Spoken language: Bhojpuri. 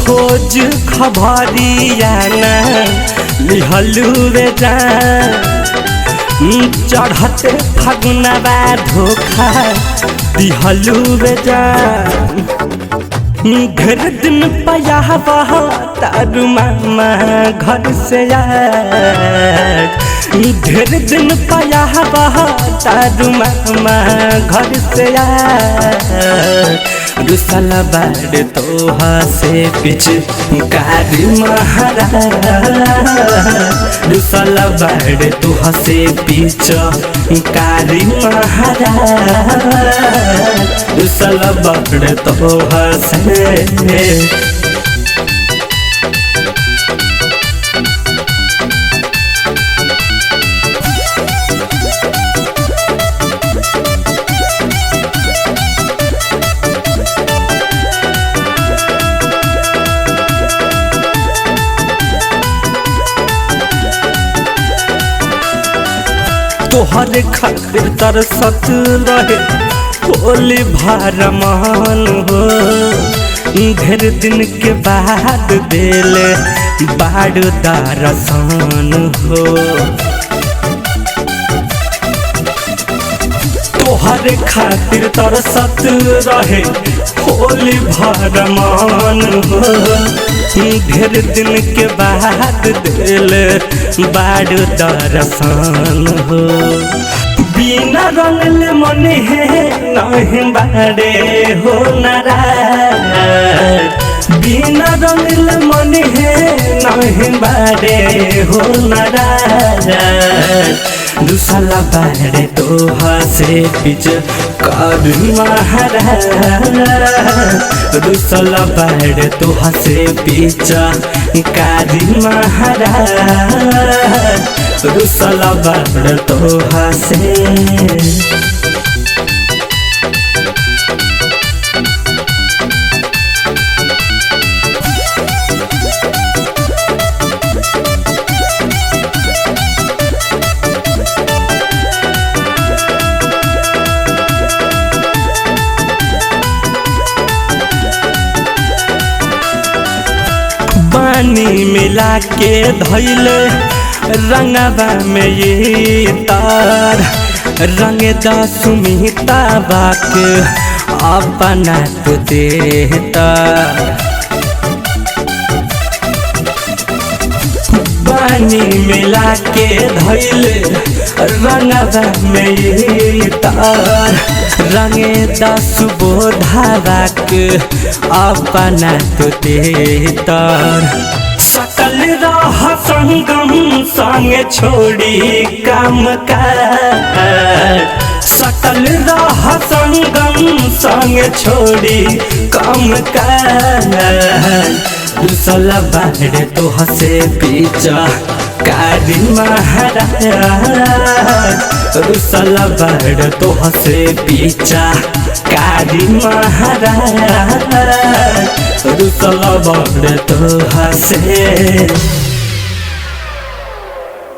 खोज खबरिया ना लिहलू रे जान चढ़ते फगुनवा धोखा दिहलू रे जान घर दिन पया तारू मामा घर से यार ढेर दिन पया तारू मामा घर से यार रुसल बाड़ तोहा से पिछ कारी महाराज रुसल बाड़ तोहा से पिछ कारी महाराज रुसल बाड़ तोहा से तोहरे खातिर तरसत रहे होली भरमान हो ढेर दिन के बाद देले बाड़ दरसान हो तोहरे खातिर तरसत रहे होली भरमान हो ढेर दिन के बाद दिल बाड़ दरसान हो बिना रंगल मन है नहीं बाड़े हो नाराज बिना रंगल मन है नहीं बाड़े हो नाराज दूसरा बाड़े तोहा से पिछ कर महाराज दूसरा बाड़ तोहा से पिछ कारी महाराज दूसरा बाड़ तोहा से पानी मिला के धैले रंगवा में ये तार रंग सुमिता बाक अपना तो देता पानी मिला के धैले रंगवा में ये तार रंग सुबोधावाक अपना तो देतर सकल रह संगम संग छोड़ी काम कर सकल रह संगम संग छोड़ी काम कर दूसर बाड़ तोहा से पीछा कारी महाराज दूसर बाड़ तोहा से पीछा कारी महाराज दूसर बाड़ तोहा से